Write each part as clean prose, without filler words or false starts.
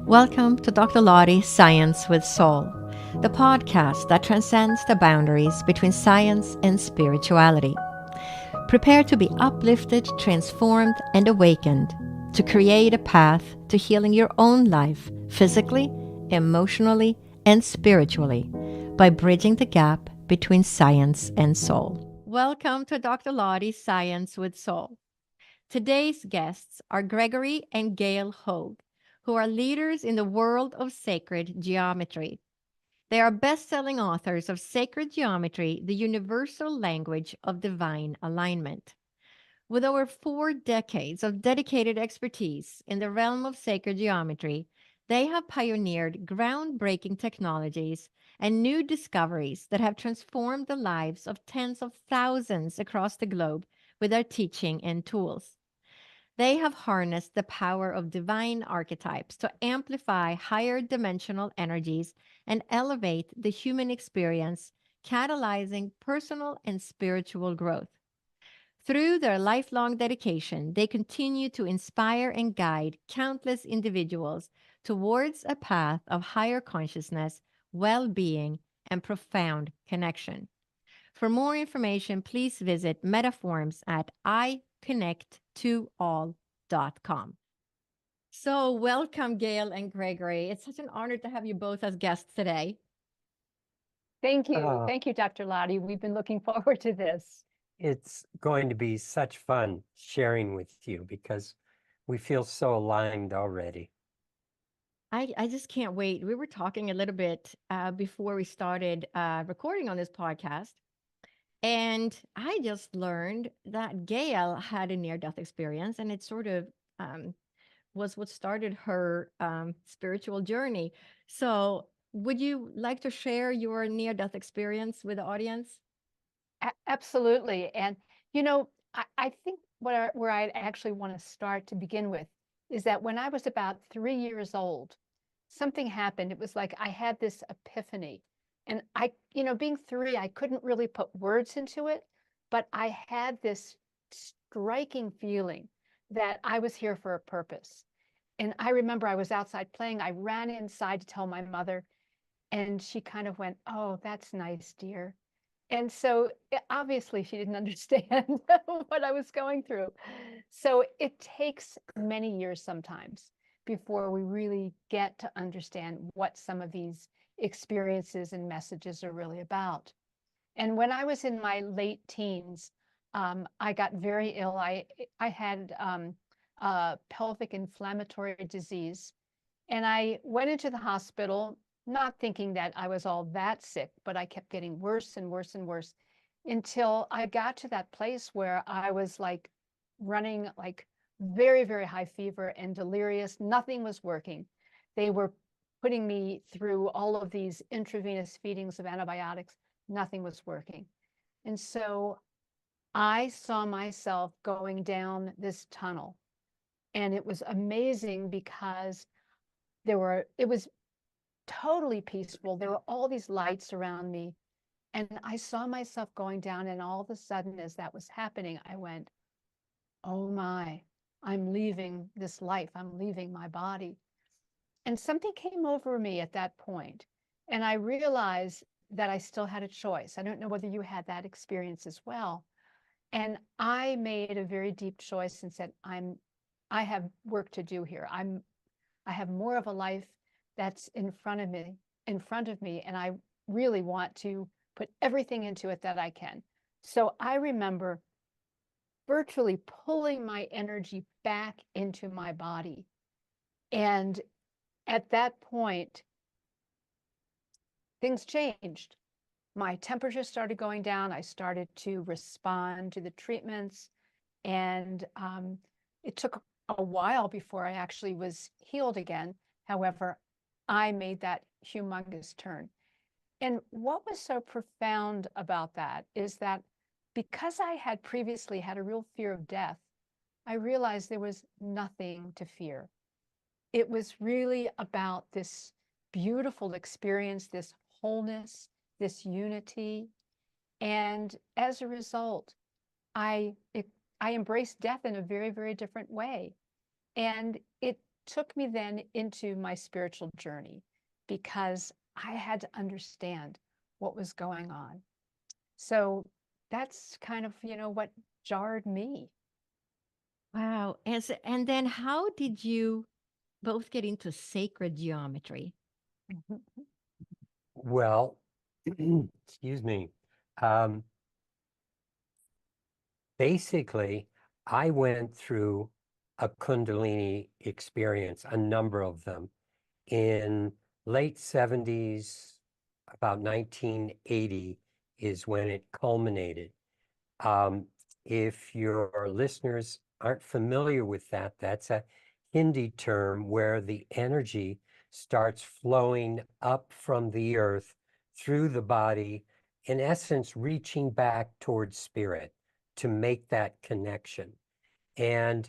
Welcome to Dr. Lotte Science with Soul, the podcast that transcends the boundaries between science and spirituality. Prepare to be uplifted, transformed, and awakened to create a path to healing your own life physically, emotionally, and spiritually by bridging the gap between science and soul. Welcome to Dr. Lotte Science with Soul. Today's guests are Gregory and Gail Hoag, who are leaders in the world of sacred geometry. They are best-selling authors of Sacred Geometry, the Universal Language of Divine Alignment. With over 4 decades of dedicated expertise in the realm of sacred geometry, they have pioneered groundbreaking technologies and new discoveries that have transformed the lives of tens of thousands across the globe with their teaching and tools. They have harnessed the power of divine archetypes to amplify higher dimensional energies and elevate the human experience, catalyzing personal and spiritual growth. Through their lifelong dedication, they continue to inspire and guide countless individuals towards a path of higher consciousness, well being, and profound connection. For more information, please visit Metaforms at iconnecttoall.com. So, welcome, Gail and Gregory. It's such an honor to have you both as guests today. Thank you. Uh, Thank you, Dr. Lotte. We've been looking forward to this. it's going to be such fun sharing with you because we feel so aligned already. I just can't wait. We were talking a little bit before we started recording on this podcast, and I just learned that Gail had a near-death experience, and it sort of was what started her spiritual journey. So, would you like to share your near-death experience with the audience? Absolutely. And, I think where I actually want to start to begin with is that when I was about 3 years old, something happened. It was like I had this epiphany. And being three, I couldn't really put words into it, but I had this striking feeling that I was here for a purpose. And I remember I was outside playing. I ran inside to tell my mother, and she kind of went, "Oh, that's nice, dear." And so obviously she didn't understand what I was going through. So it takes many years sometimes before we really get to understand what some of these experiences and messages are really about. And when I was in my late teens, I got very ill. I had pelvic inflammatory disease, and I went into the hospital, not thinking that I was all that sick, but I kept getting worse and worse and worse until I got to that place where I was like running like very, very high fever and delirious. Nothing was working. They were putting me through all of these intravenous feedings of antibiotics. Nothing was working. And so I saw myself going down this tunnel. And it was amazing because it was totally peaceful. There were all these lights around me. And I saw myself going down. And all of a sudden, as that was happening, I went, "Oh my, I'm leaving this life. I'm leaving my body." And something came over me at that point. And I realized that I still had a choice. I don't know whether you had that experience as well. And I made a very deep choice and said, I have work to do here. I have more of a life that's in front of me, and I really want to put everything into it that I can. So I remember virtually pulling my energy back into my body. And at that point, things changed. My temperature started going down. I started to respond to the treatments. And it took a while before I actually was healed again. However, I made that humongous turn. And what was so profound about that is that because I had previously had a real fear of death, I realized there was nothing to fear. It was really about this beautiful experience, this wholeness, this unity. And as a result, I embraced death in a very, very different way. And it took me then into my spiritual journey because I had to understand what was going on. So that's kind of, what jarred me. Wow. And then how did you both get into sacred geometry? Well, excuse me. Um, Basically, I went through a Kundalini experience, a number of them, in late 70s, about 1980 is when it culminated. Um, if your listeners aren't familiar with that, that's a Hindi term where the energy starts flowing up from the earth through the body, in essence, reaching back towards spirit to make that connection. And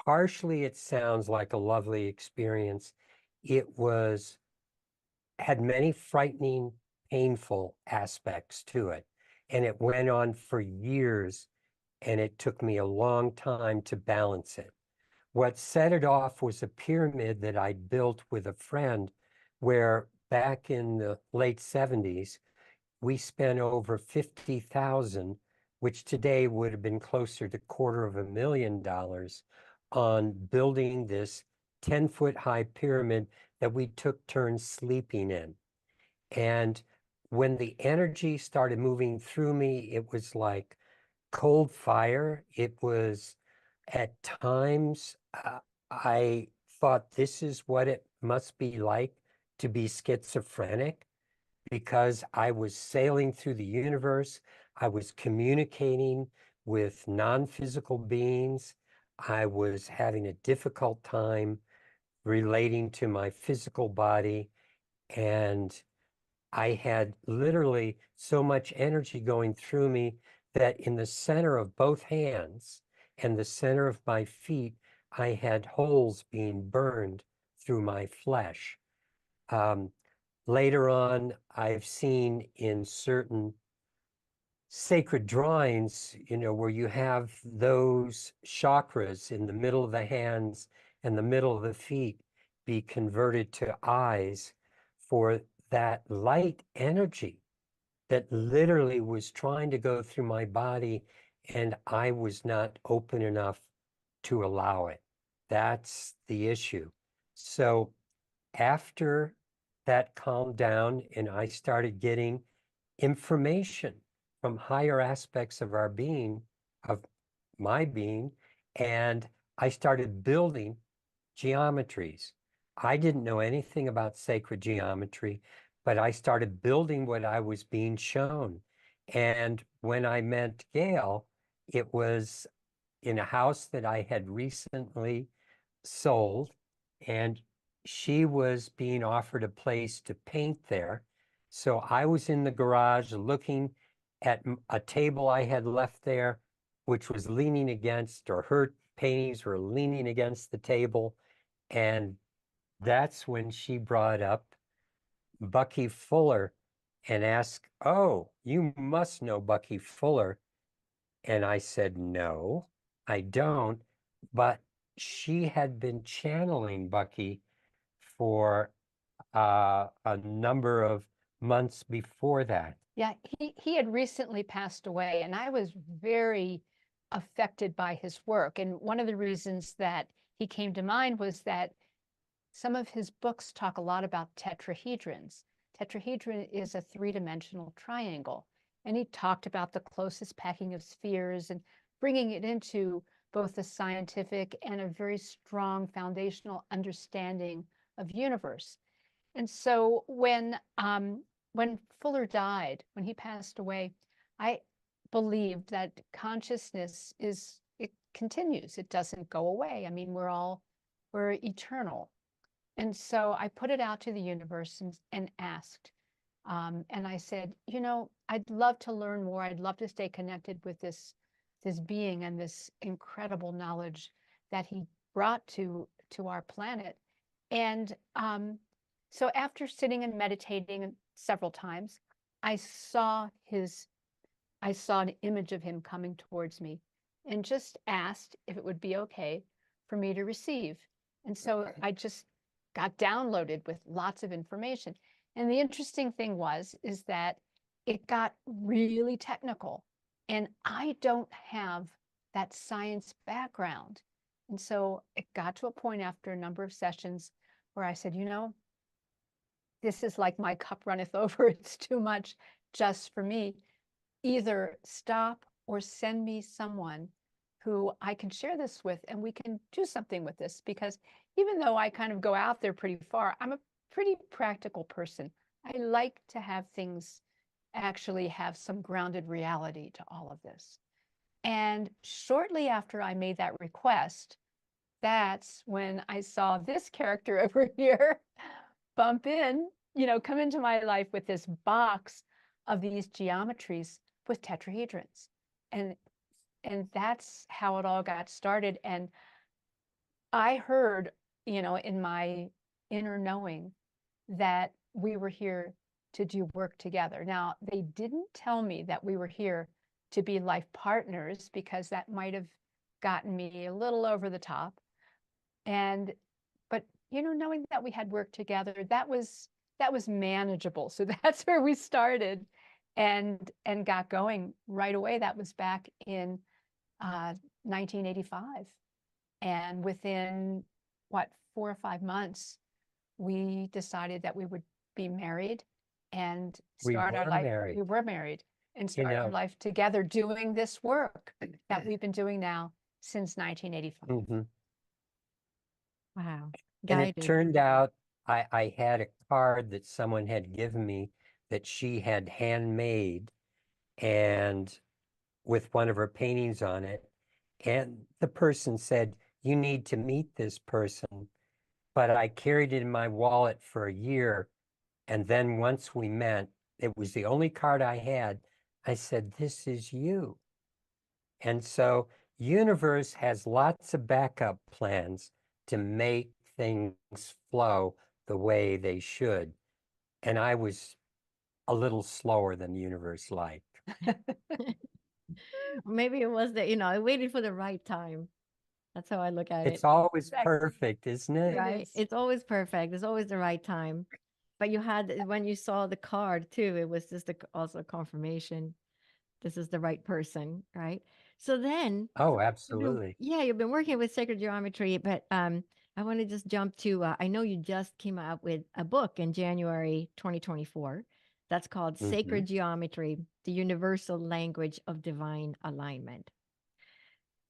partially it sounds like a lovely experience. It had many frightening, painful aspects to it. And it went on for years, and it took me a long time to balance it. What set it off was a pyramid that I built with a friend, where back in the late 70s, we spent over 50,000, which today would have been closer to $250,000 on building this 10-foot high pyramid that we took turns sleeping in. And when the energy started moving through me, it was like cold fire. It was at times, I thought this is what it must be like to be schizophrenic, because I was sailing through the universe. I was communicating with non-physical beings. I was having a difficult time relating to my physical body. And I had literally so much energy going through me that in the center of both hands and the center of my feet, I had holes being burned through my flesh. Um, Later on, I've seen in certain sacred drawings, where you have those chakras in the middle of the hands and the middle of the feet be converted to eyes for that light energy that literally was trying to go through my body, and I was not open enough to allow it. That's the issue. So after that calmed down and I started getting information from higher aspects of our being, of my being, and I started building geometries. I didn't know anything about sacred geometry, but I started building what I was being shown. And when I met Gail, it was in a house that I had recently sold, and she was being offered a place to paint there. So I was in the garage looking at a table I had left there, which was leaning against, or her paintings were leaning against the table. And that's when she brought up Bucky Fuller and asked, "Oh, you must know Bucky Fuller." And I said, "No, I don't." But she had been channeling Bucky for a number of months before that. Yeah, he had recently passed away, and I was very affected by his work. And one of the reasons that he came to mind was that some of his books talk a lot about tetrahedrons. Tetrahedron is a three-dimensional triangle, and he talked about the closest packing of spheres and bringing it into both a scientific and a very strong foundational understanding of universe. And so when Fuller died, when he passed away, I believed that consciousness it continues. It doesn't go away. I mean, we're eternal. And so I put it out to the universe and asked. And I said, I'd love to learn more. I'd love to stay connected with this being and this incredible knowledge that he brought to our planet. And so after sitting and meditating several times, I saw an image of him coming towards me, and just asked if it would be okay for me to receive. And so I just got downloaded with lots of information. And the interesting thing is that it got really technical. And I don't have that science background. And so it got to a point after a number of sessions where I said, this is like my cup runneth over. It's too much just for me. Either stop or send me someone who I can share this with and we can do something with this. Because even though I kind of go out there pretty far, I'm a pretty practical person. I like to have things actually have some grounded reality to all of this. And shortly after I made that request, that's when I saw this character over here bump in, come into my life with this box of these geometries with tetrahedrons. And that's how it all got started. And I heard, in my inner knowing that we were here to do work together. Now, they didn't tell me that we were here to be life partners, because that might have gotten me a little over the top. But knowing that we had worked together, that was manageable. So that's where we started and got going right away. That was back in 1985. And within 4 or 5 months, we decided that we would be married and start our life. We were married and start our life together doing this work that we've been doing now since 1985. Mm-hmm. Wow. And it turned out I had a card that someone had given me that she had handmade and with one of her paintings on it. And the person said, you need to meet this person. But I carried it in my wallet for a year. And then once we met, it was the only card I had. I said, this is you. And so universe has lots of backup plans to make things flow the way they should. And I was a little slower than the universe liked. Maybe it was that, I waited for the right time. That's how I look at it. It's always perfect, isn't it? Right. It's always perfect. It's always the right time. But you had, when you saw the card too, it was just also confirmation. This is the right person, right? So then, Oh, absolutely. you've been working with sacred geometry, but I want to just jump to, I know you just came out with a book in January 2024 that's called Sacred Geometry, the Universal Language of Divine Alignment.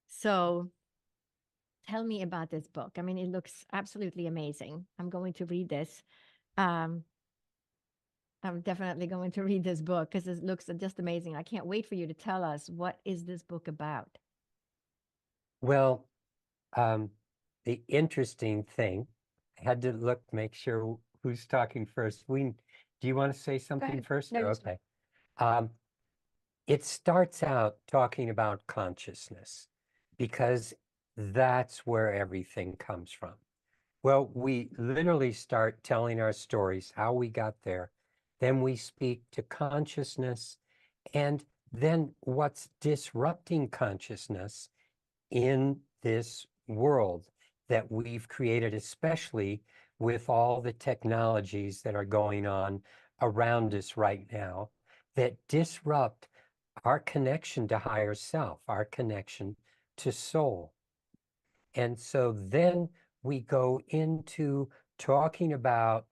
So tell me about this book. I mean, it looks absolutely amazing. I'm going to read this. I'm definitely going to read this book because it looks just amazing. I can't wait for you to tell us, what is this book about? Well, the interesting thing, I had to make sure who's talking first. Do you want to say something first? No, okay. It starts out talking about consciousness because that's where everything comes from. Well, we literally start telling our stories, how we got there. Then we speak to consciousness, and then what's disrupting consciousness in this world that we've created, especially with all the technologies that are going on around us right now that disrupt our connection to higher self, our connection to soul. And so then we go into talking about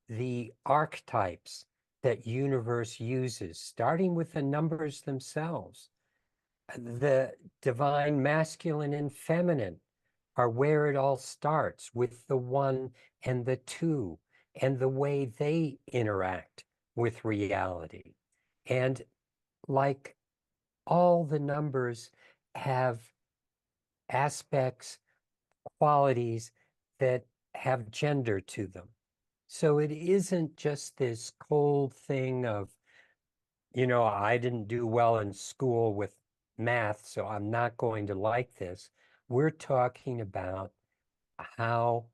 the archetypes that universe uses, starting with the numbers themselves. The divine masculine and feminine are where it all starts, with the 1 and the 2 and the way they interact with reality. And like all the numbers have aspects, qualities that have gender to them. So it isn't just this cold thing of, I didn't do well in school with math, so I'm not going to like this. We're talking about how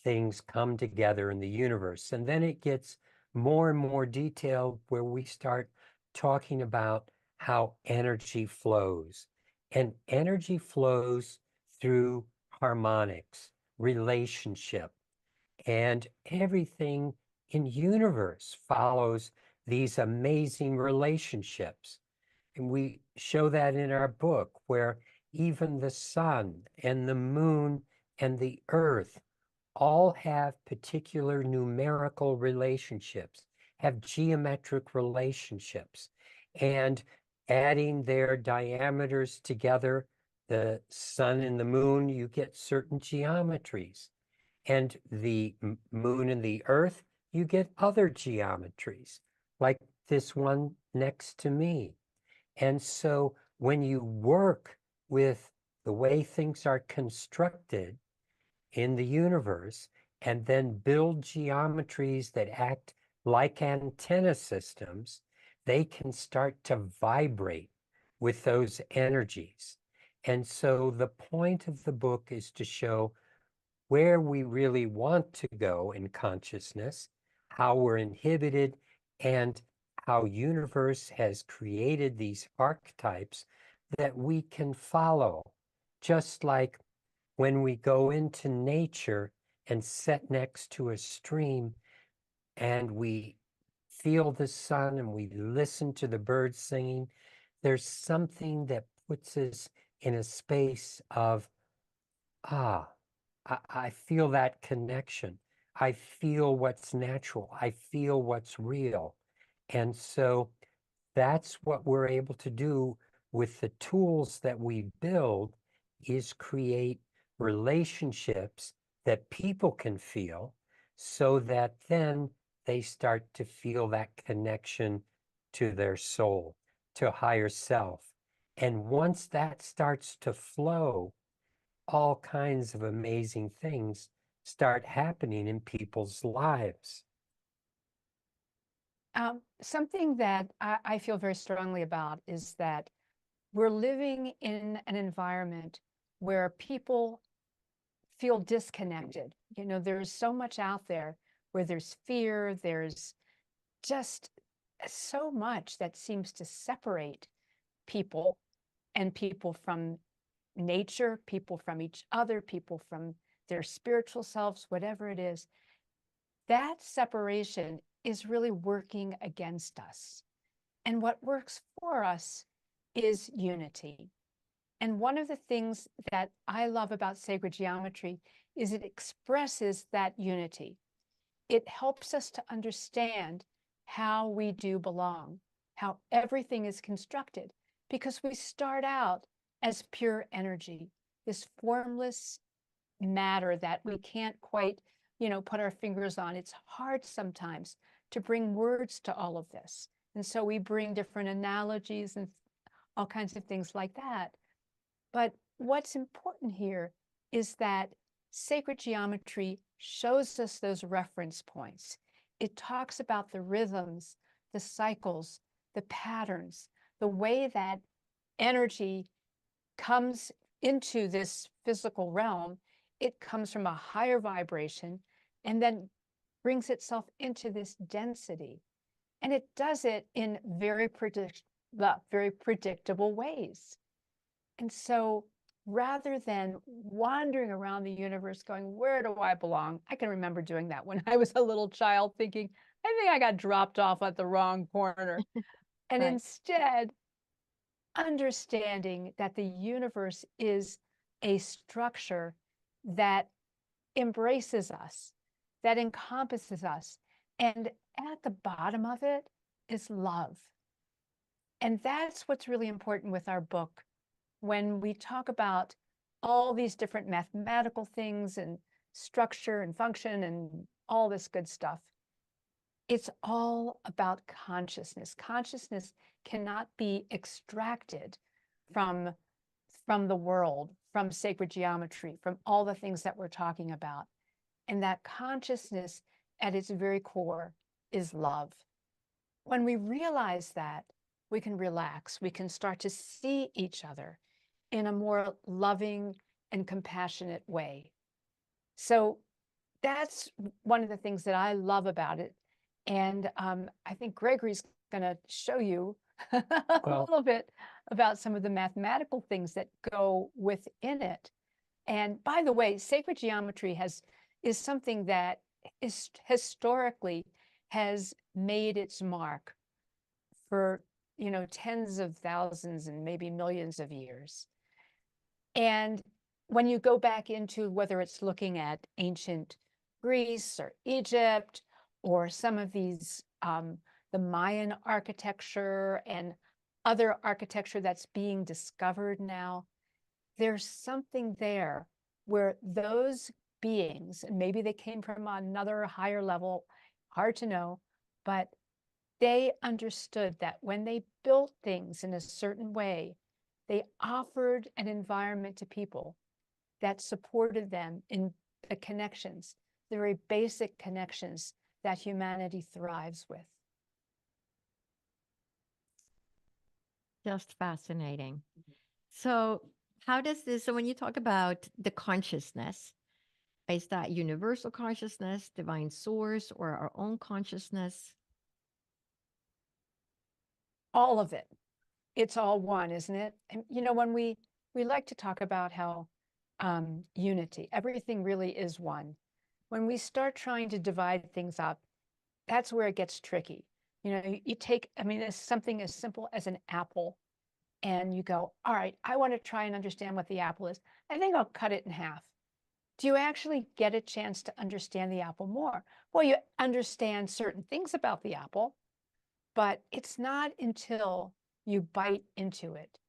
things come together in the universe. And then it gets more and more detailed where we start talking about how energy flows. And energy flows through harmonics, relationship. And everything in universe follows these amazing relationships. And we show that in our book, where even the sun and the moon and the earth all have particular numerical relationships, have geometric relationships, and adding their diameters together, the sun and the moon, you get certain geometries. And the moon and the earth, you get other geometries, like this one next to me. And so when you work with the way things are constructed in the universe and then build geometries that act like antenna systems, they can start to vibrate with those energies. And so the point of the book is to show where we really want to go in consciousness, how we're inhibited, and how universe has created these archetypes that we can follow. Just like when we go into nature and sit next to a stream and we feel the sun and we listen to the birds singing, there's something that puts us in a space of, ah, I feel that connection. I feel what's natural. I feel what's real. And so that's what we're able to do with the tools that we build, is create relationships that people can feel, so that then they start to feel that connection to their soul, to higher self. And once that starts to flow, all kinds of amazing things start happening in people's lives. Something that I feel very strongly about is that we're living in an environment where people feel disconnected. You know, there's so much out there where there's fear, there's just so much that seems to separate people, and people from nature, people from each other, people from their spiritual selves, whatever it is. That separation is really working against us. And what works for us is unity. And one of the things that I love about sacred geometry is it expresses that unity. It helps us to understand how we do belong, how everything is constructed, because we start out as pure energy, this formless matter that we can't quite, put our fingers on. It's hard sometimes to bring words to all of this. And so we bring different analogies and all kinds of things like that. But what's important here is that sacred geometry shows us those reference points. It talks about the rhythms, the cycles, the patterns, the way that energy comes into this physical realm. It comes from a higher vibration and then brings itself into this density. And it does it in very predictable ways. And so rather than wandering around the universe going, where do I belong? I can remember doing that when I was a little child, thinking, I think I got dropped off at the wrong corner. And Right. instead, understanding that the universe is a structure that embraces us, that encompasses us. And at the bottom of it is love. And that's what's really important with our book. When we talk about all these different mathematical things and structure and function and all this good stuff, it's all about consciousness. Consciousness cannot be extracted from the world, from sacred geometry, from all the things that we're talking about. And that consciousness at its very core is love. When we realize that, we can relax. We can start to see each other in a more loving and compassionate way. So that's one of the things that I love about it. And I think Gregory's going to show you a Well, little bit about some of the mathematical things that go within it. And by the way, sacred geometry is something that is historically has made its mark for, tens of thousands and maybe millions of years. And when you go back into whether it's looking at ancient Greece or Egypt or some of these, the Mayan architecture and other architecture that's being discovered now, there's something there where those beings, and maybe they came from another higher level, hard to know, but they understood that when they built things in a certain way, they offered an environment to people that supported them in the connections, the very basic connections that humanity thrives with. Just fascinating. So how does this, so when you talk about the consciousness, is that universal consciousness, divine source, or our own consciousness? All of it. It's all one, isn't it? And when we like to talk about how unity, everything really is one. When we start trying to divide things up, that's where it gets tricky. You take, it's something as simple as an apple, and you go, all right, I want to try and understand what the apple is. I think I'll cut it in half. Do you actually get a chance to understand the apple more? Well, you understand certain things about the apple, but it's not until you bite into it,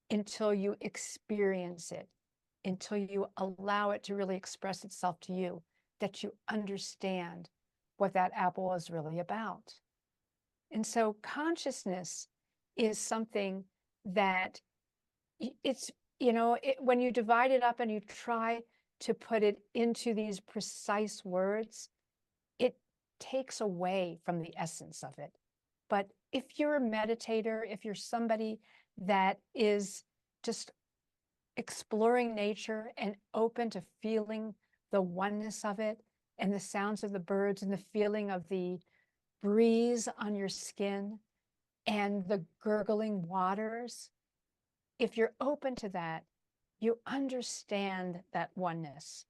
until you experience it, until you allow it to really express itself to you, that you understand what that apple is really about. And so consciousness is something that it's, when you divide it up and you try to put it into these precise words, it takes away from the essence of it. But if you're a meditator, if you're somebody that is just exploring nature and open to feeling the oneness of it and the sounds of the birds and the feeling of the breeze on your skin and the gurgling waters, if you're open to that, you understand that oneness.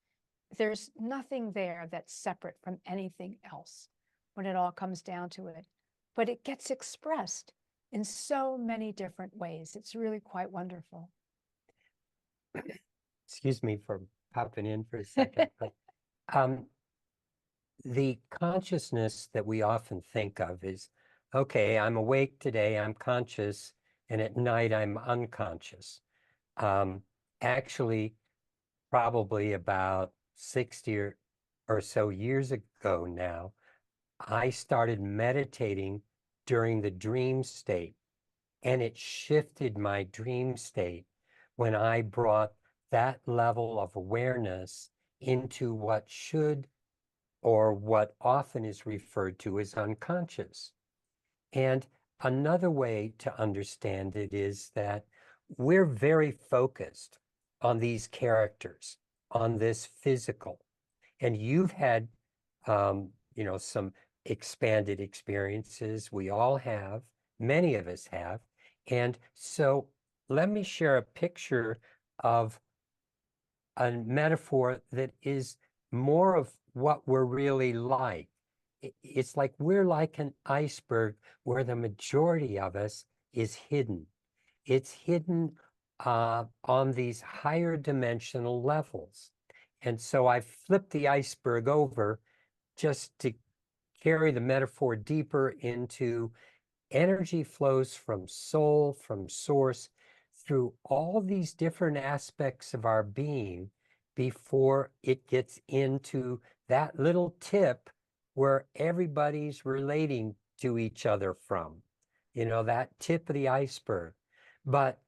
There's nothing there that's separate from anything else when it all comes down to it. But it gets expressed in so many different ways. It's really quite wonderful. Excuse me for popping in for a second. But the consciousness that we often think of is, okay, I'm awake today, I'm conscious, and at night I'm unconscious. Actually, probably about 60 or so years ago now, I started meditating during the dream state, and it shifted my dream state when I brought that level of awareness into what should, or what often is referred to as unconscious. And another way to understand it is that we're very focused on these characters, on this physical. And you've had, some expanded experiences. We all have, many of us have. And so let me share a picture of a metaphor that is more of what we're really like. It's like we're like an iceberg where the majority of us is hidden. It's hidden on these higher dimensional levels. And so I flipped the iceberg over just to carry the metaphor deeper into energy flows from soul, from source, through all these different aspects of our being before it gets into that little tip where everybody's relating to each other from, that tip of the iceberg. But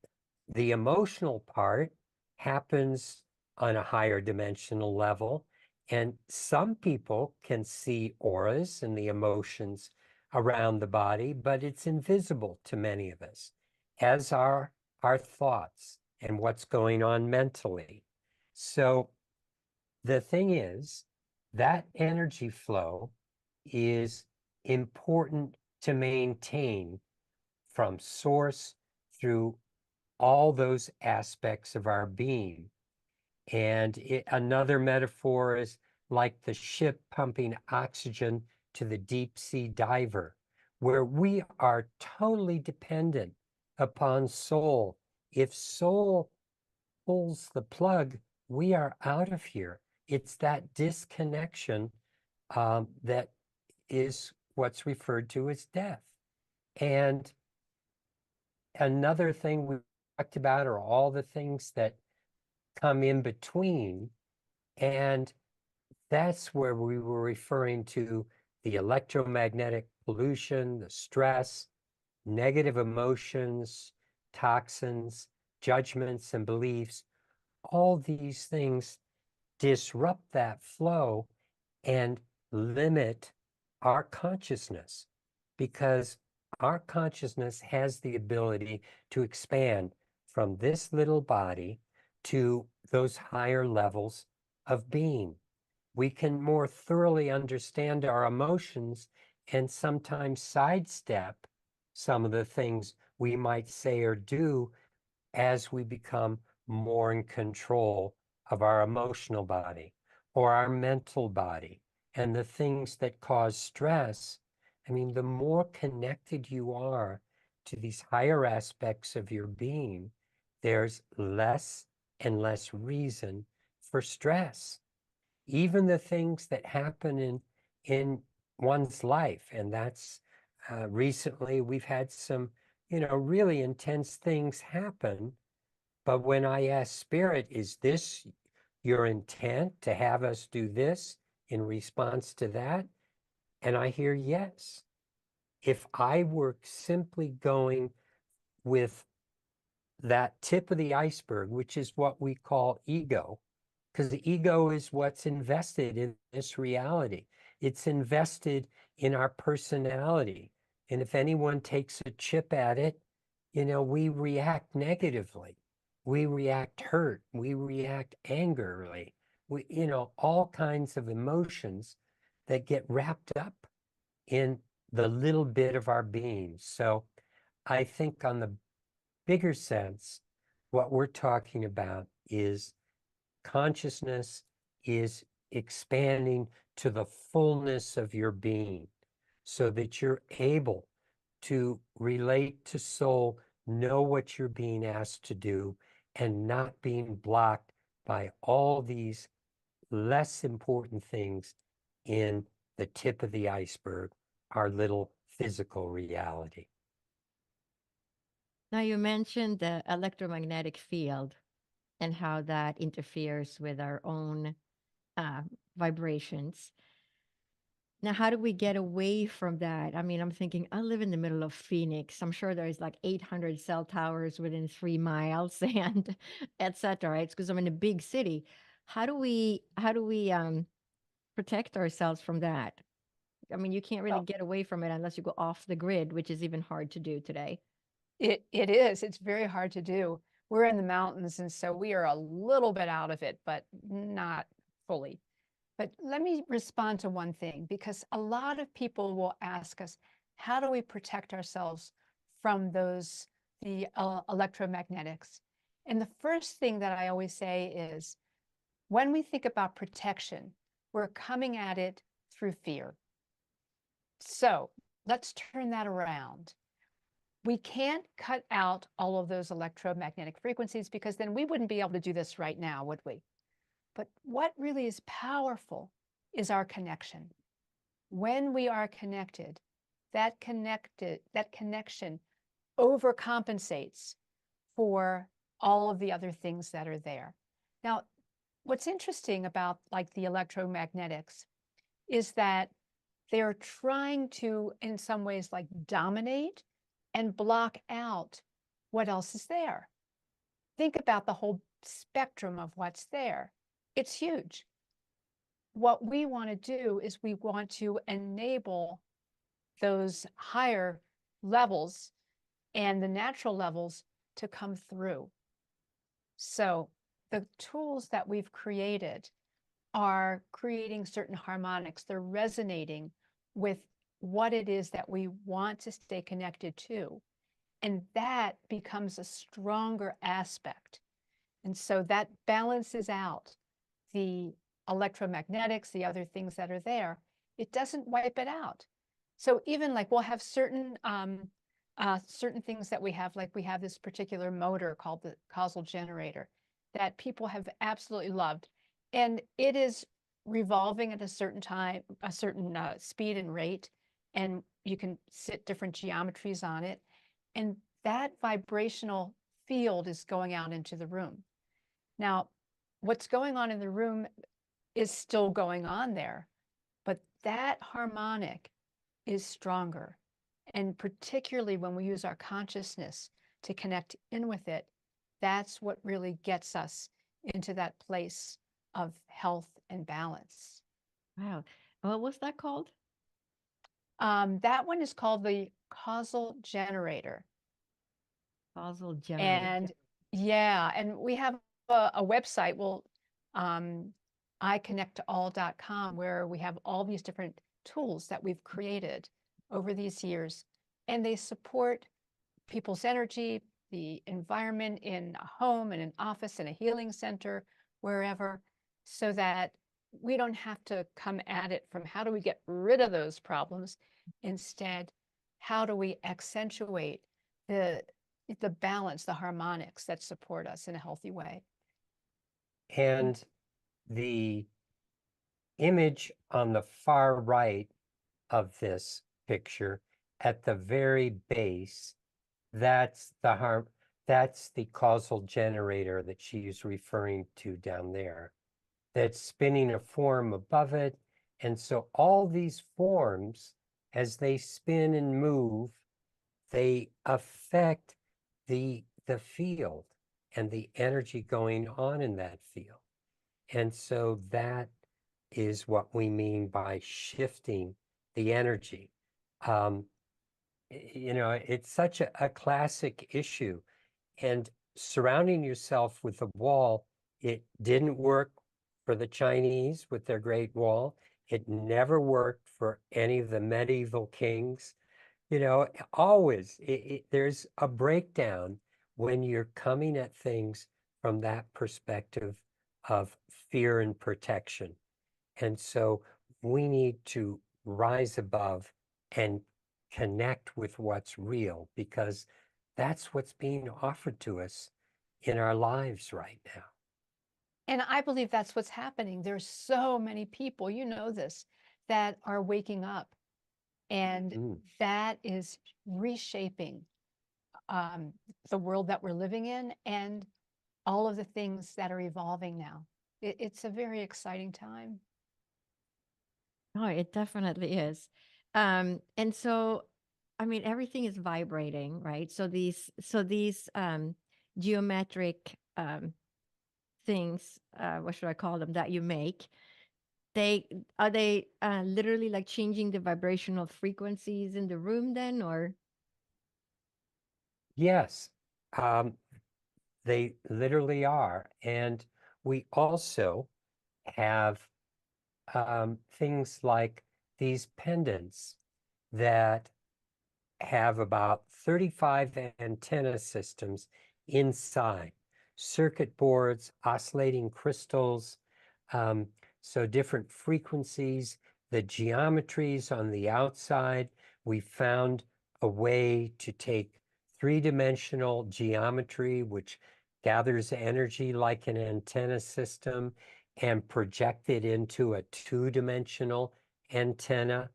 the emotional part happens on a higher dimensional level. And some people can see auras and the emotions around the body, but it's invisible to many of us, as are our thoughts and what's going on mentally. So the thing is, that energy flow is important to maintain from source through all those aspects of our being. And another metaphor is like the ship pumping oxygen to the deep sea diver, where we are totally dependent upon soul. If soul pulls the plug, we are out of here. It's that disconnection that is what's referred to as death. And another thing we talked about are all the things that come in between. And that's where we were referring to the electromagnetic pollution, the stress, negative emotions, toxins, judgments, and beliefs. All these things disrupt that flow and limit our consciousness, because our consciousness has the ability to expand from this little body to those higher levels of being. We can more thoroughly understand our emotions and sometimes sidestep some of the things we might say or do as we become more in control of our emotional body or our mental body and the things that cause stress. I mean, the more connected you are to these higher aspects of your being, there's less and less reason for stress. Even the things that happen in one's life, and that's recently we've had some, really intense things happen. But when I ask Spirit, is this your intent to have us do this in response to that? And I hear yes. If I were simply going with that tip of the iceberg, which is what we call ego, because the ego is what's invested in this reality. It's invested in our personality. And if anyone takes a chip at it, we react negatively. We react hurt. We react angrily. All kinds of emotions that get wrapped up in the little bit of our being. So I think on the bigger sense, what we're talking about is consciousness is expanding to the fullness of your being so that you're able to relate to soul, know what you're being asked to do, and not being blocked by all these less important things in the tip of the iceberg, our little physical reality. Now, you mentioned the electromagnetic field and how that interferes with our own vibrations. Now, how do we get away from that? I mean, I'm thinking, I live in the middle of Phoenix. I'm sure there's like 800 cell towers within 3 miles and et cetera, right? Because I'm in a big city. How do we protect ourselves from that? I mean, you can't really Well, get away from it unless you go off the grid, which is even hard to do today. it is. It's very hard to do. We're in the mountains, and so we are a little bit out of it, but not fully. But let me respond to one thing, because a lot of people will ask us, how do we protect ourselves from the electromagnetics? And the first thing that I always say is, when we think about protection, we're coming at it through fear. So let's turn that around. We can't cut out all of those electromagnetic frequencies, because then we wouldn't be able to do this right now, would we? But what really is powerful is our connection. When we are connected, that connection overcompensates for all of the other things that are there. Now, what's interesting about like the electromagnetics is that they're trying to, in some ways, like dominate and block out what else is there. Think about the whole spectrum of what's there. It's huge. What we want to do is we want to enable those higher levels and the natural levels to come through. So the tools that we've created are creating certain harmonics. They're resonating with what it is that we want to stay connected to. And that becomes a stronger aspect. And so that balances out the electromagnetics, the other things that are there. It doesn't wipe it out. So even like we'll have certain things that we have, like we have this particular motor called the causal generator that people have absolutely loved. And it is revolving at a certain time, a certain speed and rate, and you can sit different geometries on it. And that vibrational field is going out into the room. Now, what's going on in the room is still going on there, but that harmonic is stronger. And particularly when we use our consciousness to connect in with it, that's what really gets us into that place of health and balance. Wow. What was that called? That one is called the causal generator. Causal generator. And yeah, and we have a website, iconnecttoall.com, where we have all these different tools that we've created over these years, and they support people's energy, the environment in a home, in an office, in a healing center, wherever, so that we don't have to come at it from how do we get rid of those problems. Instead, how do we accentuate the balance, the harmonics that support us in a healthy way. And the image on the far right of this picture at the very base, that's the causal generator that she's referring to down there, that's spinning a form above it. And so all these forms, as they spin and move, they affect the field and the energy going on in that field. And so that is what we mean by shifting the energy. It's such a classic issue. And surrounding yourself with a wall, it didn't work for the Chinese with their Great Wall. It never worked for any of the medieval kings. Always there's a breakdown when you're coming at things from that perspective of fear and protection. And so we need to rise above and connect with what's real, because that's what's being offered to us in our lives right now. And I believe that's what's happening. There's so many people, you know this, that are waking up. And that is reshaping the world that we're living in and all of the things that are evolving now. It's a very exciting time. Oh, it definitely is. And so, I mean, everything is vibrating, right? So these geometric things, what should I call them, that you make, they literally like changing the vibrational frequencies in the room then, or? Yes, they literally are. And we also have things like these pendants that have about 35 antenna systems inside, circuit boards, oscillating crystals, so different frequencies, the geometries on the outside. We found a way to take three-dimensional geometry, which gathers energy like an antenna system, and project it into a two-dimensional antenna.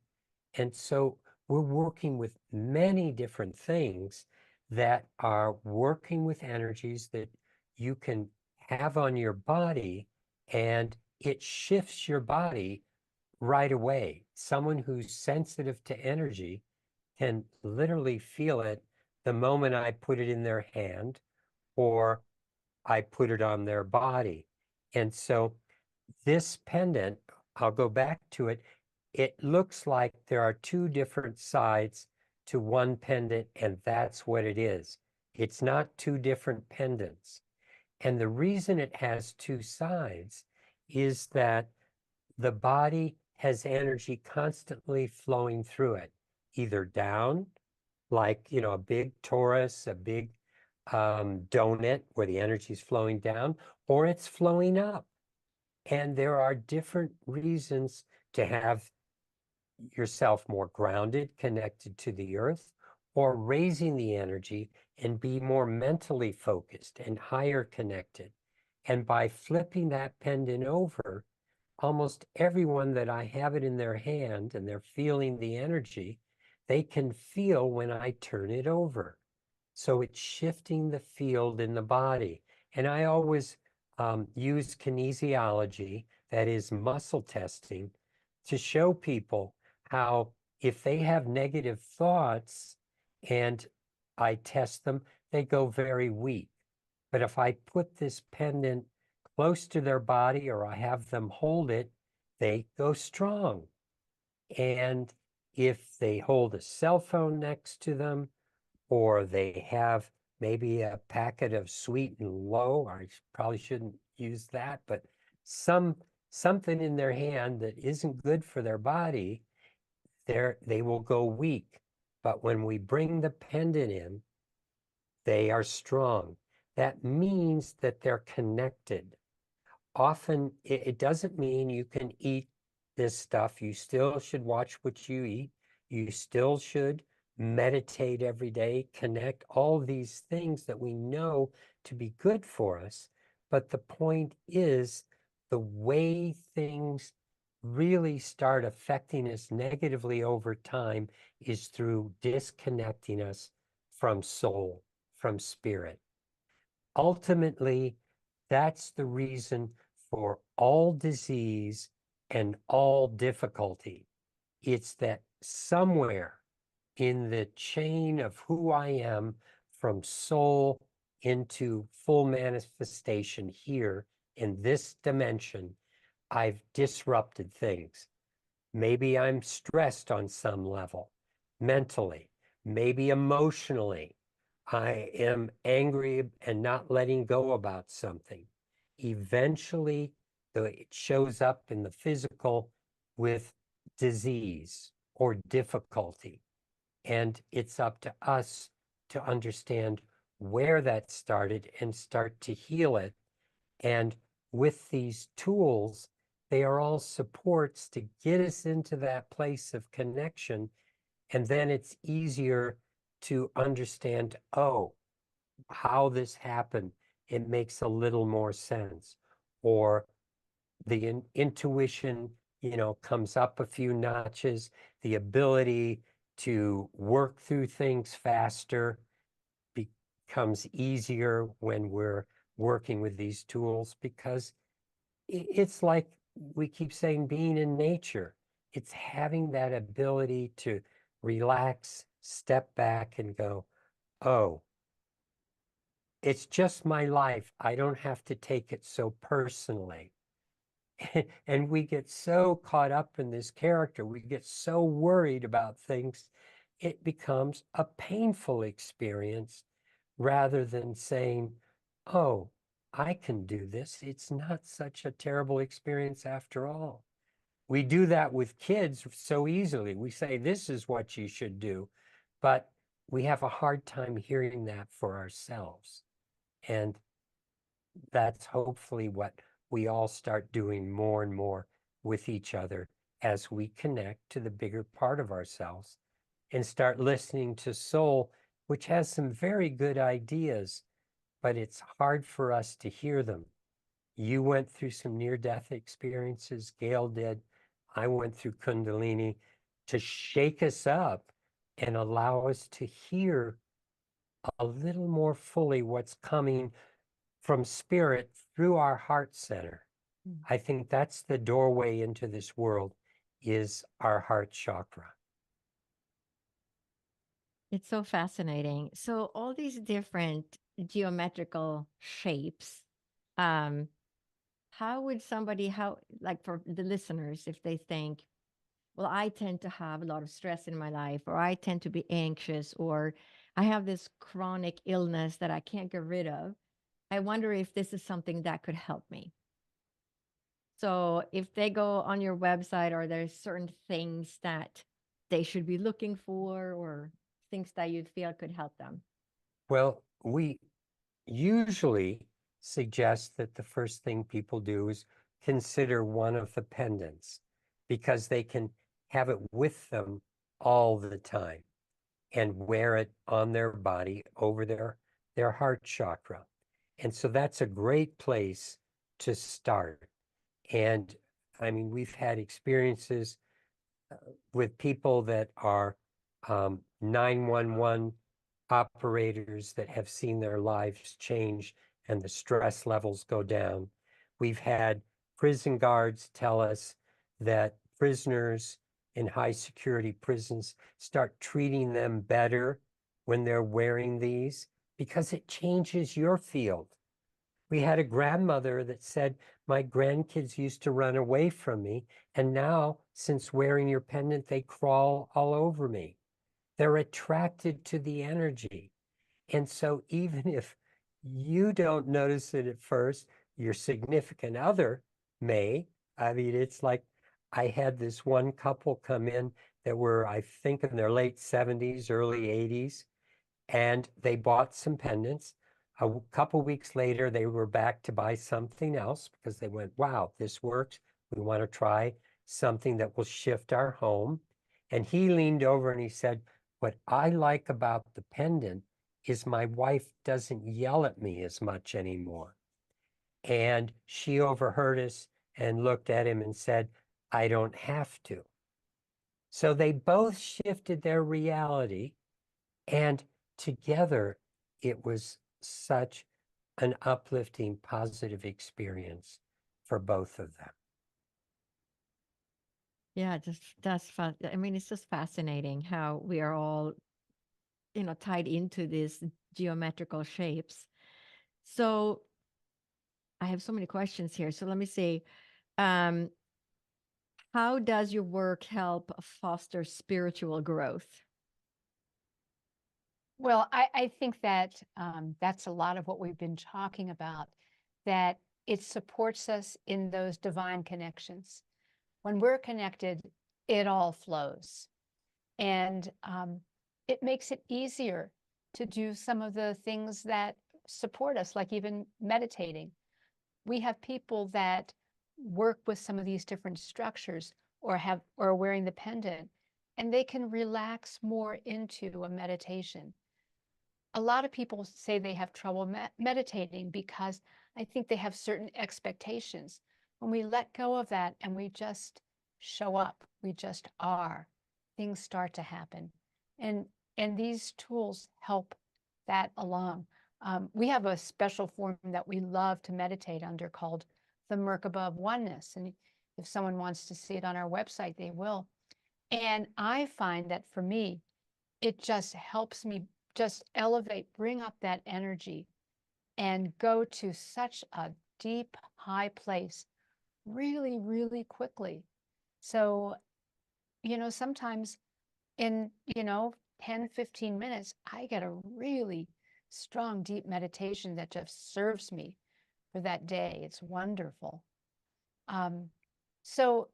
And so we're working with many different things that are working with energies that you can have on your body, and it shifts your body right away. Someone who's sensitive to energy can literally feel it the moment I put it in their hand or I put it on their body. And so this pendant, I'll go back to it. It looks like there are two different sides to one pendant, and that's what it is. It's not two different pendants. And the reason it has two sides is that the body has energy constantly flowing through it, either down, like, a big torus, a big donut where the energy is flowing down, or it's flowing up. And there are different reasons to have yourself more grounded, connected to the earth, or raising the energy and be more mentally focused and higher connected. And by flipping that pendant over, almost everyone that I have it in their hand and they're feeling the energy, they can feel when I turn it over. So it's shifting the field in the body. And I always use kinesiology, that is muscle testing, to show people how if they have negative thoughts and I test them, they go very weak. But if I put this pendant close to their body or I have them hold it, they go strong. And if they hold a cell phone next to them, or they have maybe a packet of sweet and low, I probably shouldn't use that, but something in their hand that isn't good for their body, they will go weak. But when we bring the pendant in, they are strong. That means that they're connected. Often it doesn't mean you can eat this stuff. You still should watch what you eat. You still should meditate every day, connect, all these things that we know to be good for us. But the point is, the way things really start affecting us negatively over time is through disconnecting us from soul, from spirit. Ultimately, that's the reason for all disease and all difficulty. It's that somewhere in the chain of who I am, from soul into full manifestation here in this dimension, I've disrupted things. Maybe I'm stressed on some level, mentally, maybe emotionally. I am angry and not letting go about something. Eventually, it shows up in the physical with disease or difficulty. And it's up to us to understand where that started and start to heal it. And with these tools, they are all supports to get us into that place of connection. And then it's easier to understand, oh, how this happened. It makes a little more sense. Or the intuition, comes up a few notches, the ability to work through things faster becomes easier when we're working with these tools, because it's like we keep saying, being in nature. It's having that ability to relax, step back and go, oh, it's just my life. I don't have to take it so personally. And we get so caught up in this character. We get so worried about things. It becomes a painful experience rather than saying, oh, I can do this. It's not such a terrible experience after all. We do that with kids so easily. We say, this is what you should do. But we have a hard time hearing that for ourselves. And that's hopefully what we all start doing more and more with each other as we connect to the bigger part of ourselves and start listening to soul, which has some very good ideas, but it's hard for us to hear them. You went through some near-death experiences, Gail did. I went through Kundalini to shake us up and allow us to hear a little more fully what's coming from spirit through our heart center. I think that's the doorway into this world, is our heart chakra. It's so fascinating. So all these different geometrical shapes, um, how would somebody, like for the listeners, if they think, well, I tend to have a lot of stress in my life, or I tend to be anxious, or I have this chronic illness that I can't get rid of. I wonder if this is something that could help me. So if they go on your website, are there certain things that they should be looking for, or things that you'd feel could help them? Well, we usually suggests that the first thing people do is consider one of the pendants because they can have it with them all the time and wear it on their body over their heart chakra. And so that's a great place to start. And I mean, we've had experiences with people that are 911 operators that have seen their lives change and the stress levels go down. We've had prison guards tell us that prisoners in high security prisons start treating them better when they're wearing these because it changes your field. We had a grandmother that said, my grandkids used to run away from me, and now, since wearing your pendant, they crawl all over me. They're attracted to the energy. And so even if you don't notice it at first, your significant other may. I mean, it's like I had this one couple come in that were, I think, in their late 70s, early 80s, and they bought some pendants. A couple weeks later, they were back to buy something else because they went, wow, this works. We want to try something that will shift our home. And he leaned over and he said, what I like about the pendant is my wife doesn't yell at me as much anymore. And she overheard us and looked at him and said, I don't have to. So they both shifted their reality, and together it was such an uplifting, positive experience for both of them. Yeah, just that's fun. I mean, it's just fascinating how we are all, tied into these geometrical shapes. So I have so many questions here. So let me see. Um, how does your work help foster spiritual growth? Well, I think that that's a lot of what we've been talking about, that it supports us in those divine connections. When we're connected, it all flows. And it makes it easier to do some of the things that support us, like even meditating. We have people that work with some of these different structures or are wearing the pendant, and they can relax more into a meditation. A lot of people say they have trouble meditating because I think they have certain expectations. When we let go of that and we just show up, we just are, things start to happen. And these tools help that along. We have a special form that we love to meditate under called the Merkaba of Oneness. And if someone wants to see it on our website, they will. And I find that for me, it just helps me just elevate, bring up that energy and go to such a deep, high place really, really quickly. So, sometimes in, 10, 15 minutes, I get a really strong, deep meditation that just serves me for that day. It's wonderful. So,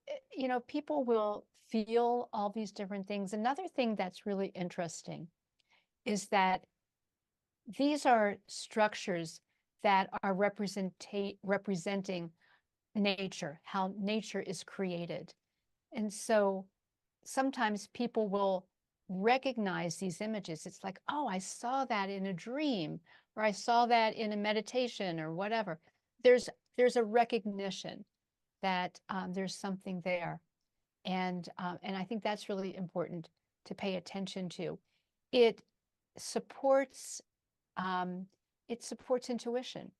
people will feel all these different things. Another thing that's really interesting is that these are structures that are representing nature, how nature is created. And so sometimes people will recognize these images. It's like, oh, I saw that in a dream, or I saw that in a meditation, or whatever. There's a recognition that there's something there. And I think that's really important to pay attention to. It supports intuition.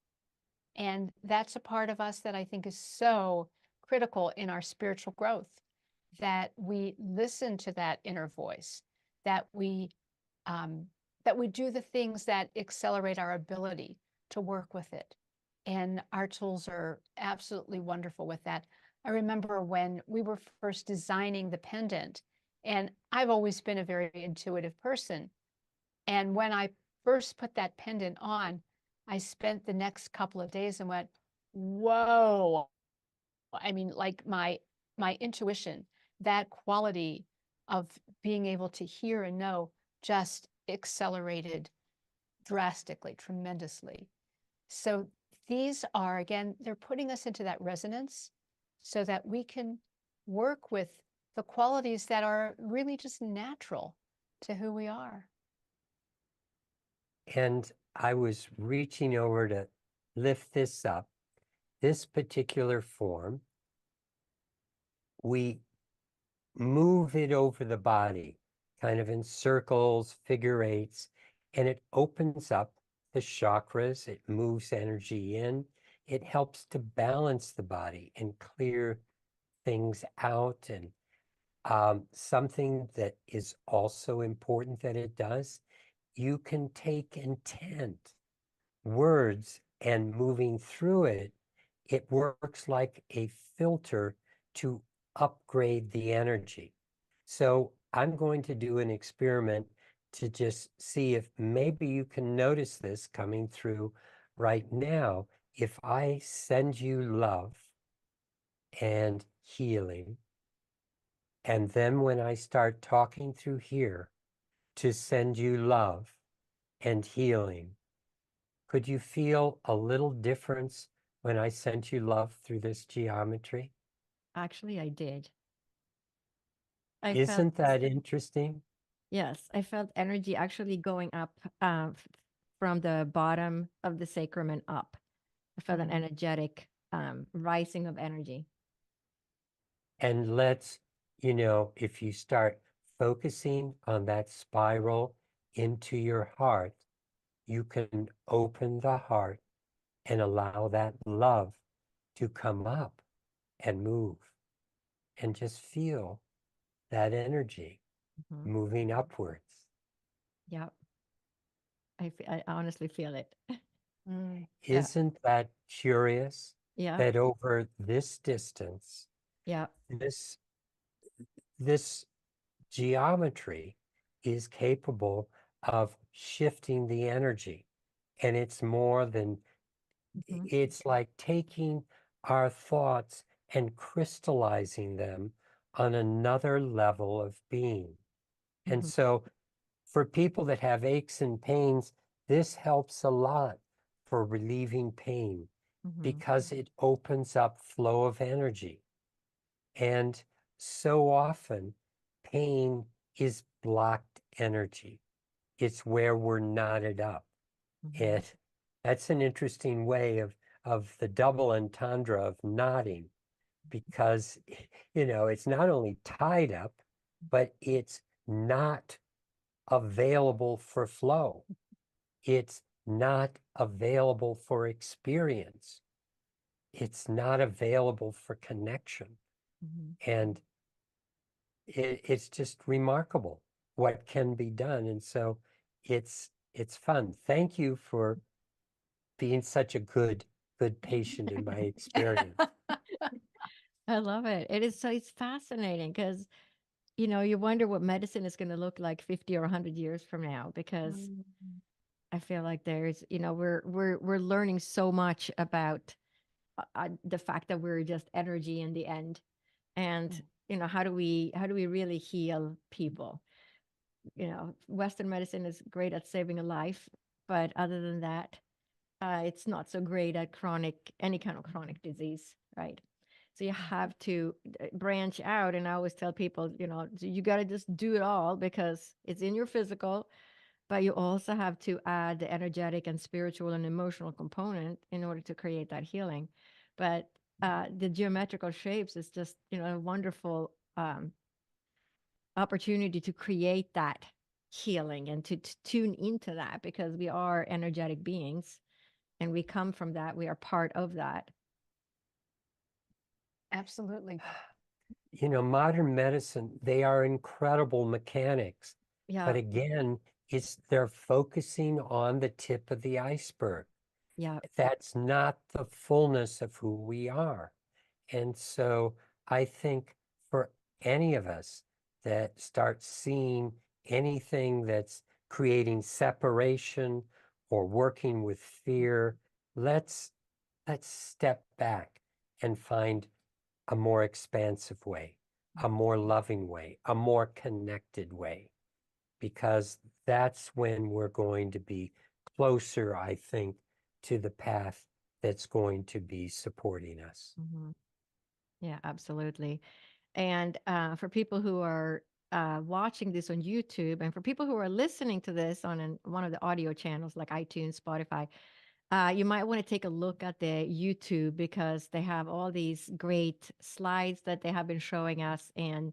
And that's a part of us that I think is so critical in our spiritual growth, that we listen to that inner voice, that we do the things that accelerate our ability to work with it. And our tools are absolutely wonderful with that. I remember when we were first designing the pendant, and I've always been a very intuitive person. And when I first put that pendant on, I spent the next couple of days and went, whoa. I mean, like my intuition, that quality of being able to hear and know just accelerated drastically, tremendously. So these are, again, they're putting us into that resonance so that we can work with the qualities that are really just natural to who we are. And I was reaching over to lift this up. This particular form, we move it over the body, kind of in circles, figure eights, and it opens up the chakras. It moves energy in. It helps to balance the body and clear things out. And something that is also important that it does, you can take intent, words, and moving through it, it works like a filter to upgrade the energy. So I'm going to do an experiment to just see if maybe you can notice this coming through right now. If I send you love and healing, and then when I start talking through here to send you love and healing, could you feel a little difference when I sent you love through this geometry? Actually, I did. I felt, Isn't that interesting? yes, I felt energy actually going up from the bottom of the sacrum and up. I felt an energetic rising of energy. And let's, if you start focusing on that spiral into your heart, you can open the heart and allow that love to come up and move and just feel that energy Mhm. moving upwards. Yep. I honestly feel it. Mm. Yeah. Isn't that curious Yeah. that over this distance, Yeah. this this geometry is capable of shifting the energy? And it's more than, Mhm. it's like taking our thoughts and crystallizing them on another level of being. And Mhm. so for people that have aches and pains, this helps a lot for relieving pain Mhm. because it opens up flow of energy. And so often, pain is blocked energy. It's where we're knotted up. Mhm. And that's an interesting way of the double entendre of knotting, because, it's not only tied up, but it's not available for flow. It's not available for experience. It's not available for connection. Mhm. And it's just remarkable what can be done. And so it's fun. Thank you for being such a good patient in my experience. I love it. It's fascinating because you wonder what medicine is going to look like 50 or 100 years from now, because Mm. I feel like there's, we're learning so much about the fact that we're just energy in the end. And, how do we really heal people? Western medicine is great at saving a life, but other than that, it's not so great at any kind of chronic disease, right? So you have to branch out. And I always tell people, you got to just do it all because it's in your physical, but you also have to add the energetic and spiritual and emotional component in order to create that healing. But the geometrical shapes is just, a wonderful opportunity to create that healing and to tune into that, because we are energetic beings and we come from that. We are part of that. Absolutely. Modern medicine, they are incredible mechanics, Yeah. but again, they're focusing on the tip of the iceberg. Yeah. That's not the fullness of who we are. And so I think for any of us that start seeing anything that's creating separation or working with fear, let's step back and find a more expansive way, a more loving way, a more connected way, because that's when we're going to be closer, I think, to the path that's going to be supporting us. Yeah, absolutely. And for people who are watching this on YouTube, and for people who are listening to this on one of the audio channels like iTunes, Spotify, you might want to take a look at the YouTube because they have all these great slides that they have been showing us in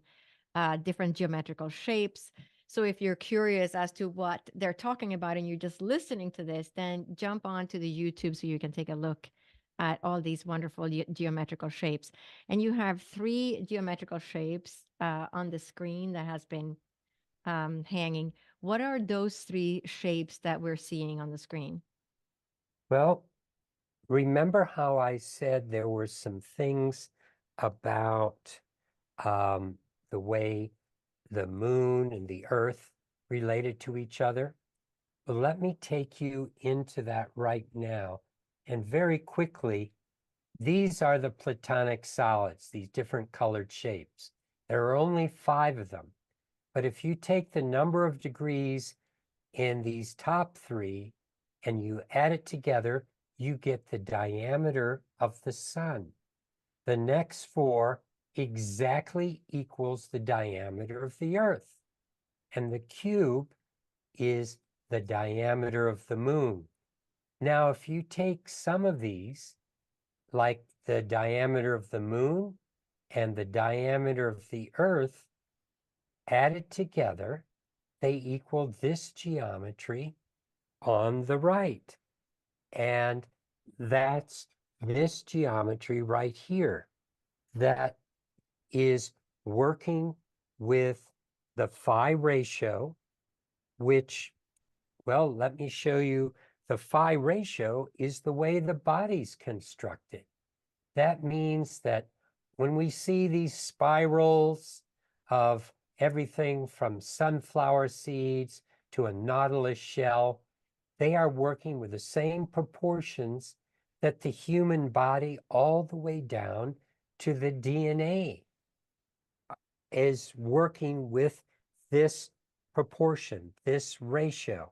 different geometrical shapes. So if you're curious as to what they're talking about and you're just listening to this, then jump onto the YouTube so you can take a look at all these wonderful geometrical shapes. And you have 3 geometrical shapes on the screen that has been hanging. What are those 3 shapes that we're seeing on the screen? Well, remember how I said there were some things about the way the moon and the earth related to each other? Well, let me take you into that right now. And very quickly, these are the platonic solids, these different colored shapes. There are only 5 of them. But if you take the number of degrees in these top 3 and you add it together, you get the diameter of the sun. The next 4 exactly equals the diameter of the earth. And the cube is the diameter of the moon. Now, if you take some of these, like the diameter of the moon and the diameter of the earth, added together, they equal this geometry on the right. And that's this geometry right here that is working with the phi ratio, which, well, let me show you. The phi ratio is the way the body's constructed. That means that when we see these spirals of everything from sunflower seeds to a nautilus shell, they are working with the same proportions that the human body all the way down to the DNA is working with this proportion, this ratio.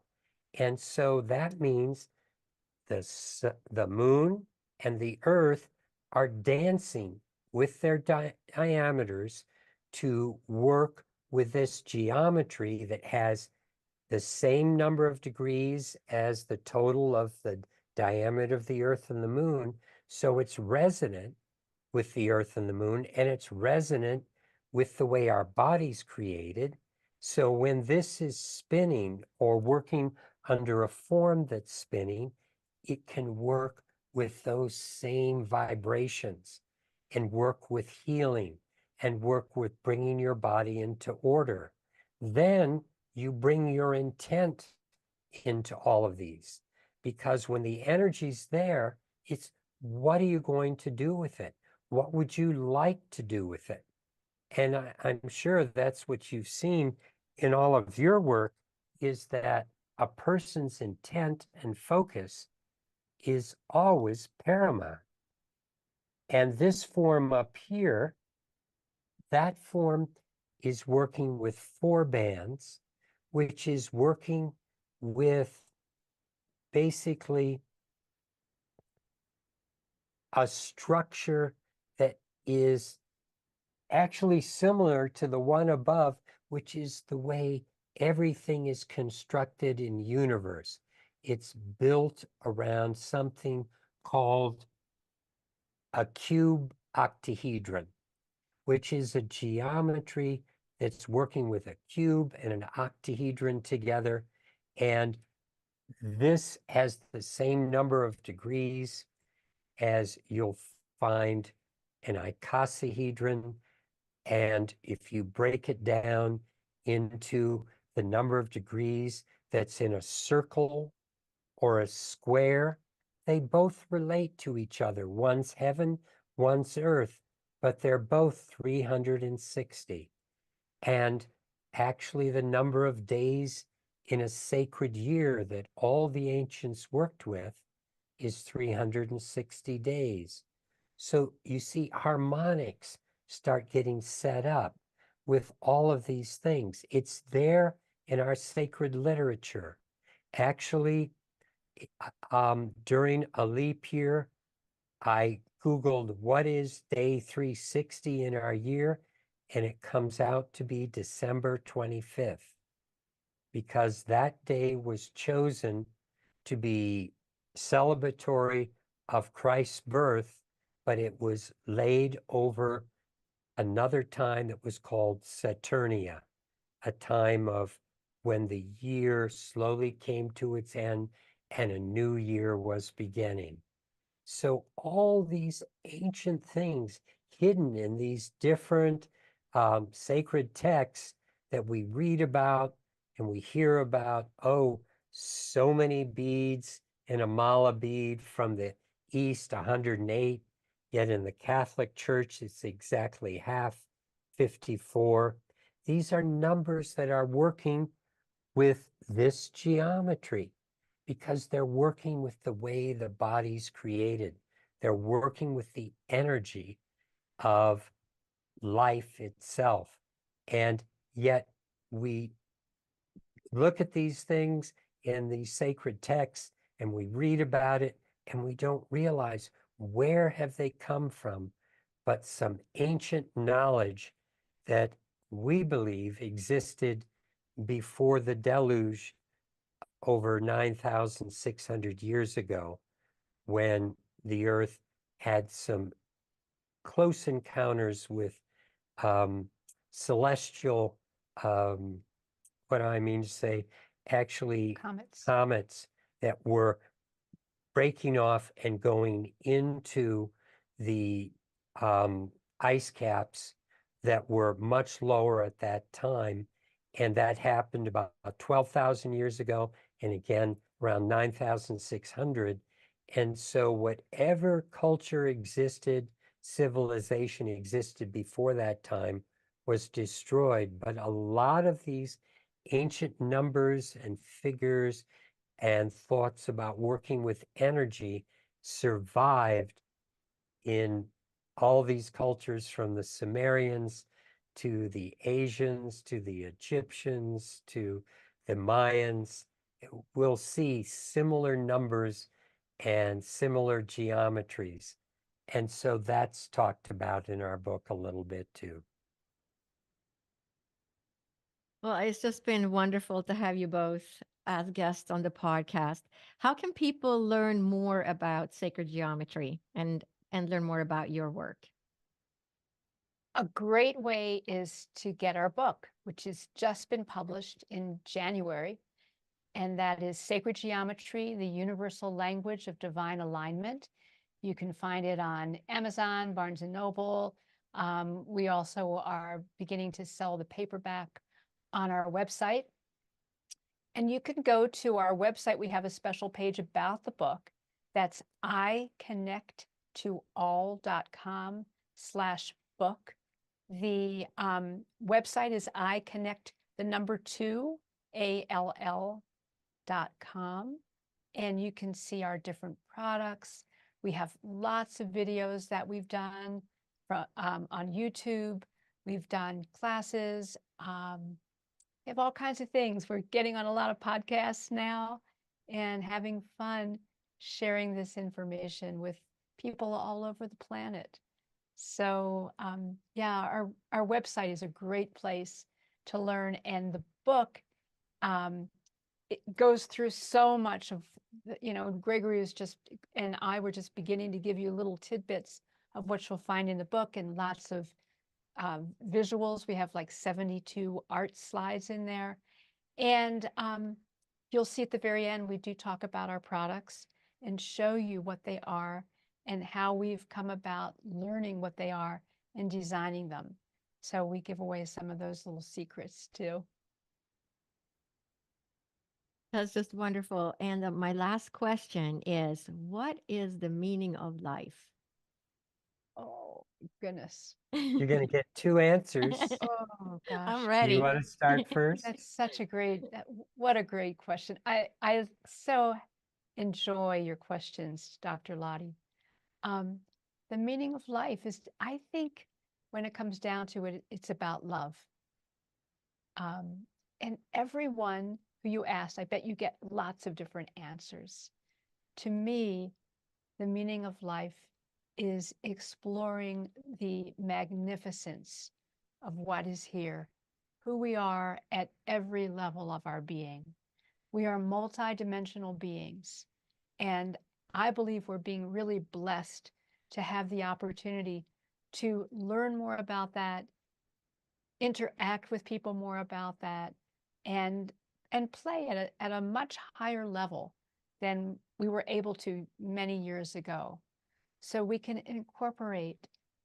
And so that means the moon and the earth are dancing with their diameters to work with this geometry that has the same number of degrees as the total of the diameter of the earth and the moon. So it's resonant with the earth and the moon, and it's resonant with the way our body's created. So when this is spinning or working under a form that's spinning, it can work with those same vibrations and work with healing and work with bringing your body into order. Then you bring your intent into all of these, because when the energy's there, it's what are you going to do with it? What would you like to do with it? And I'm sure that's what you've seen in all of your work, is that a person's intent and focus is always paramount. And this form up here, that form is working with 4 bands, which is working with basically a structure that is actually similar to the one above, which is the way everything is constructed in universe. It's built around something called a cube octahedron, which is a geometry that's working with a cube and an octahedron together. And this has the same number of degrees as you'll find an icosahedron. And if you break it down into the number of degrees that's in a circle or a square, they both relate to each other. One's heaven, one's earth, but they're both 360. And actually, the number of days in a sacred year that all the ancients worked with is 360 days. So you see, harmonics start getting set up with all of these things. It's there in our sacred literature. Actually, During a leap year, I Googled what is day 360 in our year, and it comes out to be December 25th, because that day was chosen to be celebratory of Christ's birth, but it was laid over another time that was called Saturnia, a time of when the year slowly came to its end and a new year was beginning. So all these ancient things hidden in these different sacred texts that we read about and we hear about, oh, so many beads in a mala bead from the East, 108, yet in the Catholic Church, it's exactly half, 54. These are numbers that are working with this geometry because they're working with the way the body's created. They're working with the energy of life itself. And yet we look at these things in these sacred texts and we read about it and we don't realize where have they come from, but some ancient knowledge that we believe existed before the deluge over 9,600 years ago, when the earth had some close encounters with celestial, what I mean to say, actually comets that were breaking off and going into the ice caps that were much lower at that time. And that happened about 12,000 years ago, and again around 9,600. And so whatever culture existed, civilization existed before that time was destroyed. But a lot of these ancient numbers and figures and thoughts about working with energy survived in all these cultures, from the Sumerians to the Asians to the Egyptians to the Mayans. We'll see similar numbers and similar geometries. And so that's talked about in our book a little bit too. Well, it's just been wonderful to have you both as guests on the podcast. How can people learn more about sacred geometry and learn more about your work? A great way is to get our book, which has just been published in January, and that is Sacred Geometry, the Universal Language of Divine Alignment. You can find it on Amazon, Barnes & Noble. We also are beginning to sell the paperback on our website. And you can go to our website. We have a special page about the book. That's iconnecttoall.com/book. The website is iconnect2all.com. And you can see our different products. We have lots of videos that we've done on YouTube. We've done classes. We have all kinds of things. We're getting on a lot of podcasts now and having fun sharing this information with people all over the planet. So yeah, our website is a great place to learn. And the book, it goes through so much of, Gregory is just, and I were just beginning to give you little tidbits of what you'll find in the book, and lots of visuals. We have like 72 art slides in there. And you'll see at the very end, we do talk about our products and show you what they are and how we've come about learning what they are and designing them. So we give away some of those little secrets too. That's just wonderful. And my last question is, what is the meaning of life? Oh, goodness. You're going to get two answers. Oh, gosh. I'm Do ready. you want to start first? That's such a what a great question. I so enjoy your questions, Dr. Lotte. The meaning of life is, I think, when it comes down to it, it's about love. And everyone who you ask, I bet you get lots of different answers. to me, the meaning of life is exploring the magnificence of what is here, who we are at every level of our being. We are multidimensional beings, and I believe we're being really blessed to have the opportunity to learn more about that, interact with people more about that, and play at a much higher level than we were able to many years ago. So we can incorporate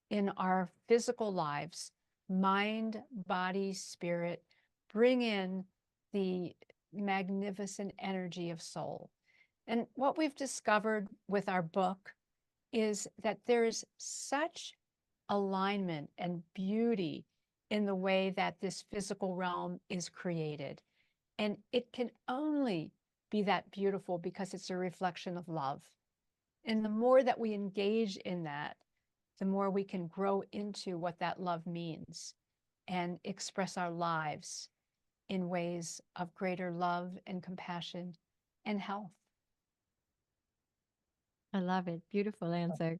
in our physical lives, mind, body, spirit, bring in the magnificent energy of soul. And what we've discovered with our book is that there is such alignment and beauty in the way that this physical realm is created. And it can only be that beautiful because it's a reflection of love. And the more that we engage in that, the more we can grow into what that love means and express our lives in ways of greater love and compassion and health. I love it. Beautiful answer.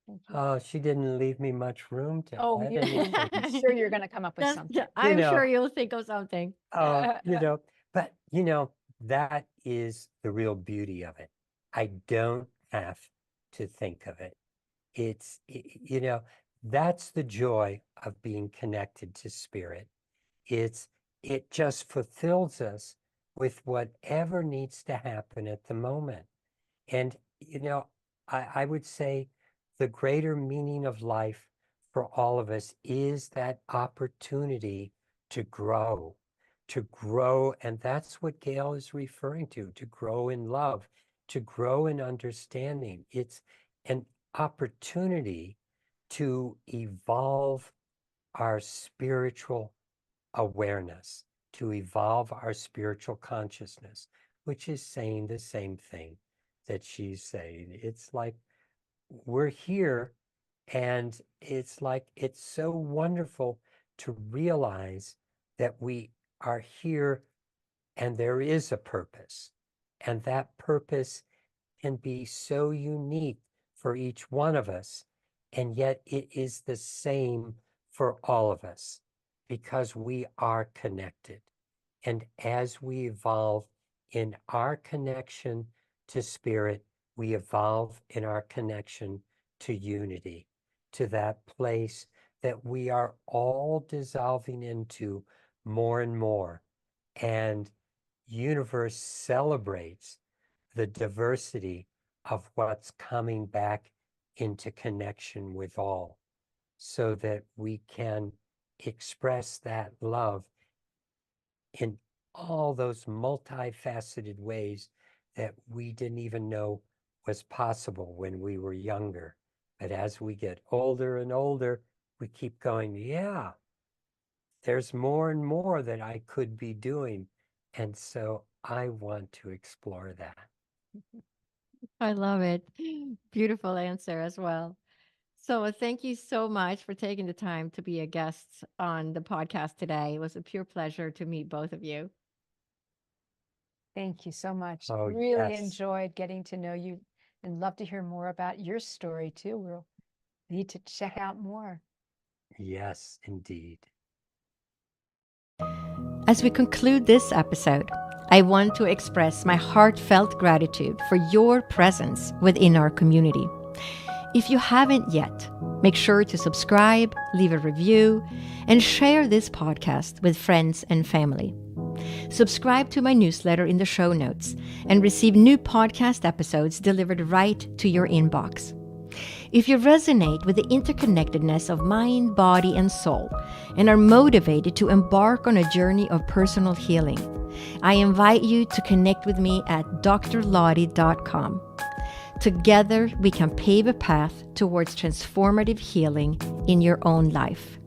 Thank you. Oh, she didn't leave me much room to Oh, add you, anything. I'm sure you're going to come up with That's, something. I'm know. sure you'll think of something. But that is the real beauty of it. I don't have to think of it. That's the joy of being connected to spirit. It just fulfills us with whatever needs to happen at the moment. And, I would say the greater meaning of life for all of us is that opportunity to grow. And that's what Gail is referring to grow in love, to grow in understanding. It's an opportunity to evolve our spiritual awareness, to evolve our spiritual consciousness, which is saying the same thing that she's saying. It's like we're here, and it's like it's so wonderful to realize that we are here and there is a purpose, and that purpose can be so unique for each one of us, and yet it is the same for all of us because we are connected. And as we evolve in our connection to spirit, we evolve in our connection to unity, to that place that we are all dissolving into more and more. And universe celebrates the diversity of what's coming back into connection with all, so that we can express that love in all those multifaceted ways that we didn't even know was possible when we were younger. But as we get older and older, we keep going, yeah, there's more and more that I could be doing. And so I want to explore that. I love it. Beautiful answer as well. So thank you so much for taking the time to be a guest on the podcast today. It was a pure pleasure to meet both of you. Thank you so much. Oh, Really yes. enjoyed getting to know you and love to hear more about your story too. We'll need to check out more. Yes, indeed. As we conclude this episode, I want to express my heartfelt gratitude for your presence within our community. If you haven't yet, make sure to subscribe, leave a review, and share this podcast with friends and family. Subscribe to my newsletter in the show notes and receive new podcast episodes delivered right to your inbox. If you resonate with the interconnectedness of mind, body, and soul, and are motivated to embark on a journey of personal healing, I invite you to connect with me at drlotte.com. Together, we can pave a path towards transformative healing in your own life.